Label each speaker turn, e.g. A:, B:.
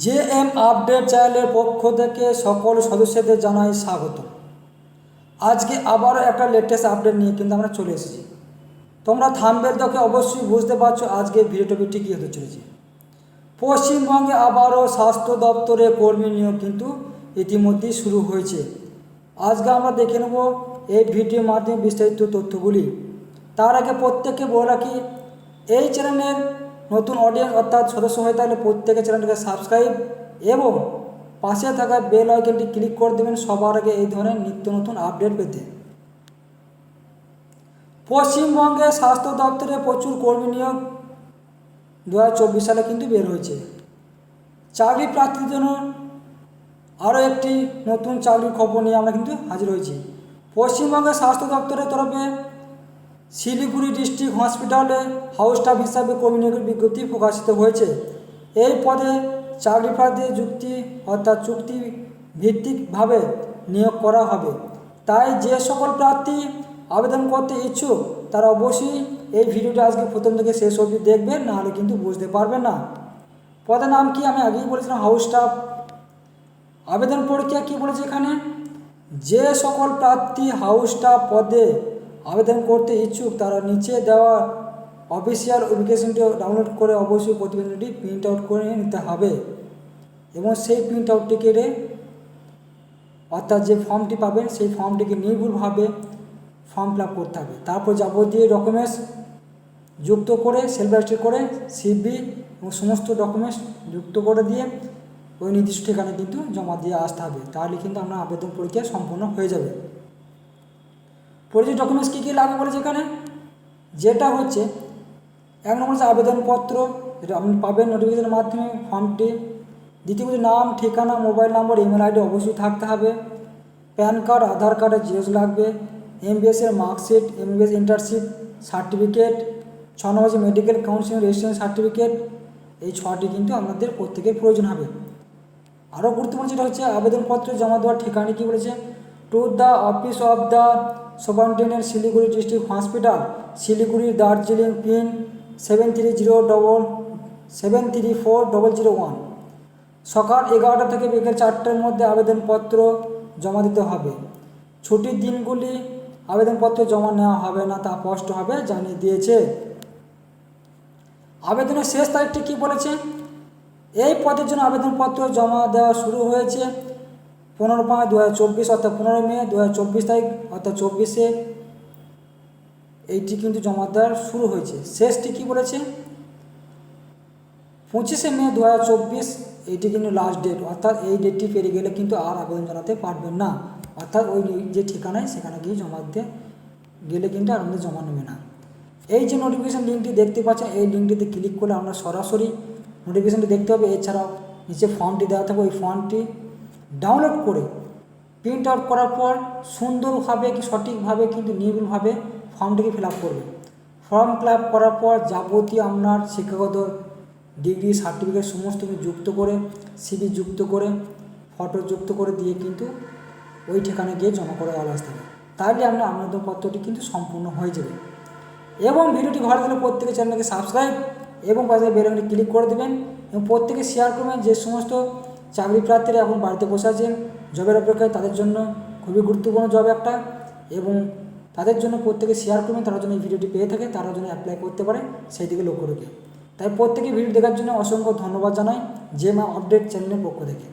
A: JM update চ্যানেলের পক্ষ থেকে সকল সদস্যদের জানাই স্বাগত। আজকে আবারও একটা লেটেস্ট আপডেট নিয়ে কিন্তু আমরা চলে এসেছি। তোমরা থাম্বনেল দেখে অবশ্যই বুঝতে পারছো আজকে ভিডিও টপিকটি কী হতে চলেছে। পশ্চিমবঙ্গে আবারও স্বাস্থ্য দপ্তরে কর্মী নিয়োগ কিন্তু ইতিমধ্যেই শুরু হয়েছে। আজকে আমরা দেখে নেব এই ভিডিওর মাধ্যমে বিস্তারিত তথ্যগুলি। তার আগে প্রত্যেককে বলে রাখি, এই চ্যানেলের নতুন অডিয়েন্স অর্থাৎ সদস্য হয়ে থাকলে প্রত্যেকের চ্যানেলটিকে সাবস্ক্রাইব এবং পাশে থাকা বেল আইকনটি ক্লিক করে দেবেন সবার আগে এই ধরনের নিত্য নতুন আপডেট পেতে। পশ্চিমবঙ্গে স্বাস্থ্য দপ্তরে প্রচুর কর্মী নিয়োগ 2024 সালে কিন্তু বের হয়েছে। চাকরি প্রার্থীদের জন্য আরও একটি নতুন চাকরির খবর নিয়ে আমরা কিন্তু হাজির হয়েছি। পশ্চিমবঙ্গের স্বাস্থ্য দপ্তরের তরফে শিলিগুড়ি ডিস্ট্রিক্ট হসপিটালে হাউস স্টাফ হিসাবে কর্মী নিয়োগের বিজ্ঞপ্তি প্রকাশিত হয়েছে। এই পদে চাকরি প্রার্থীদের চুক্তি ভিত্তিকভাবে নিয়োগ করা হবে। তাই যে সকল প্রার্থী আবেদন করতে ইচ্ছুক তারা অবশ্যই এই ভিডিওটা আজকে প্রথম থেকে শেষ অবধি দেখবেন, নাহলে কিন্তু বুঝতে পারবেন না। পদের নাম কি আমি আগেই বলেছিলাম, হাউস স্টাফ। আবেদন প্রক্রিয়া কী বলেছে এখানে, যে সকল প্রার্থী হাউস স্টাফ পদে আবেদন করতে ইচ্ছুক তারা নিচে দেওয়া অফিসিয়াল অ্যাপ্লিকেশনটি ডাউনলোড করে অবশ্যই প্রতিবেদনটি প্রিন্ট আউট করে নিতে হবে এবং সেই প্রিন্ট আউটটিকে অর্থাৎ যে ফর্মটি পাবেন সেই ফর্মটিকে নির্ভুলভাবে ফর্ম ফিল আপ করতে হবে। তারপর যাবতীয় ডকুমেন্টস যুক্ত করে সেলফ অ্যাটেস্ট করে সিভি এবং সমস্ত ডকুমেন্টস যুক্ত করে দিয়ে ওই নির্দিষ্ট ঠিকানায় কিন্তু জমা দিয়ে আসতে হবে। তাহলে কিন্তু আপনার আবেদন প্রক্রিয়া সম্পূর্ণ হয়ে যাবে। পরিচয় ডকুমেন্টস কী কী লাগবে বলেছে এখানে, যেটা হচ্ছে এক নম্বর হচ্ছে আবেদনপত্র, যেটা আপনি পাবেন নোটিফিকেশনের মাধ্যমে ফর্মটি। দ্বিতীয় হচ্ছে নাম, ঠিকানা, মোবাইল নম্বর, ইমেল আইডি অবশ্যই থাকতে হবে। প্যান কার্ড, আধার কার্ডের জেরক্স লাগবে। এমবিএসের মার্কশিট, এমবিএস ইন্টার্নশিপ সার্টিফিকেট, 6 নম্বর মেডিকেল কাউন্সিলিং রেজিস্ট্রেশন সার্টিফিকেট। এই 6টি কিন্তু আপনাদের প্রত্যেকের প্রয়োজন হবে। আরও গুরুত্বপূর্ণ যেটা হচ্ছে আবেদনপত্র জমা দেওয়ার ঠিকানা কী বলেছে, to the office of the superintendent Siliguri district hospital, Siliguri, Darjeeling, pin 7340773401। সকাল 11টা থেকে বিকেল 4টার মধ্যে আবেদনপত্র জমা দিতে হবে। ছুটির দিনগুলি আবেদনপত্র জমা নেওয়া হবে না, তা স্পষ্টভাবে জানিয়ে দিয়েছে। আবেদনের শেষ তারিখটি কী বলেছে, এই পদের জন্য আবেদনপত্র জমা দেওয়া শুরু হয়েছে 15/5/2024 অর্থাৎ 15 মে 2024 তারিখ অর্থাৎ 24-এ এইটি কিন্তু জমা দেওয়ার শুরু হয়েছে। শেষটি কী বলেছে, 25 মে 2024 এইটি কিন্তু লাস্ট ডেট, অর্থাৎ এই ডেটটি পেরিয়ে গেলে কিন্তু আর আবেদন জানাতে পারবেন না, অর্থাৎ ওই যে ঠিকানায় সেখানে গিয়ে জমা দিতে গেলে কিন্তু আর আমাদের জমা নেবে না। এই যে নোটিফিকেশান লিঙ্কটি দেখতে পাচ্ছেন, এই লিঙ্কটিতে ক্লিক করলে আমরা সরাসরি নোটিফিকেশানটি দেখতে হবে। এছাড়াও নিচে ফর্মটি দেওয়া থাকবে, ওই ফর্মটি ডাউনলোড করে প্রিন্ট আউট করার পর সুন্দরভাবে কি সঠিকভাবে কিন্তু নির্ভুলভাবে ফর্মটিকে ফিল আপ করবে। ফর্ম ফিল আপ করার পর যাবতীয় আপনার শিক্ষাগত ডিগ্রি সার্টিফিকেট সমস্ত কিছু যুক্ত করে সিভি যুক্ত করে ফটো যুক্ত করে দিয়ে কিন্তু ওই ঠিকানায় গিয়ে জমা করে আসতে হবে। তাহলে আপনার আবেদনপত্রটি কিন্তু সম্পূর্ণ হয়ে যাবে। এবং ভিডিওটি ভালো লাগলে প্রত্যেকে চ্যানেলকে সাবস্ক্রাইব এবং পাশে বেল আইকনে ক্লিক করে দেবেন এবং প্রত্যেকে শেয়ার করবেন। যে সমস্ত চাকরি প্রার্থীরা এখন বাড়িতে বসে আছেন জবের অপেক্ষায়, তাদের জন্য খুবই গুরুত্বপূর্ণ জব একটা, এবং তাদের জন্য প্রত্যেকে শেয়ার করবেন, তারা যেন এই ভিডিওটি পেয়ে থাকে, তারা যেন অ্যাপ্লাই করতে পারে সেই দিকে লক্ষ্য রেখে। তাই প্রত্যেকে ভিডিও দেখার জন্য অসংখ্য ধন্যবাদ জানাই জেএম আপডেট চ্যানেলের পক্ষ থেকে।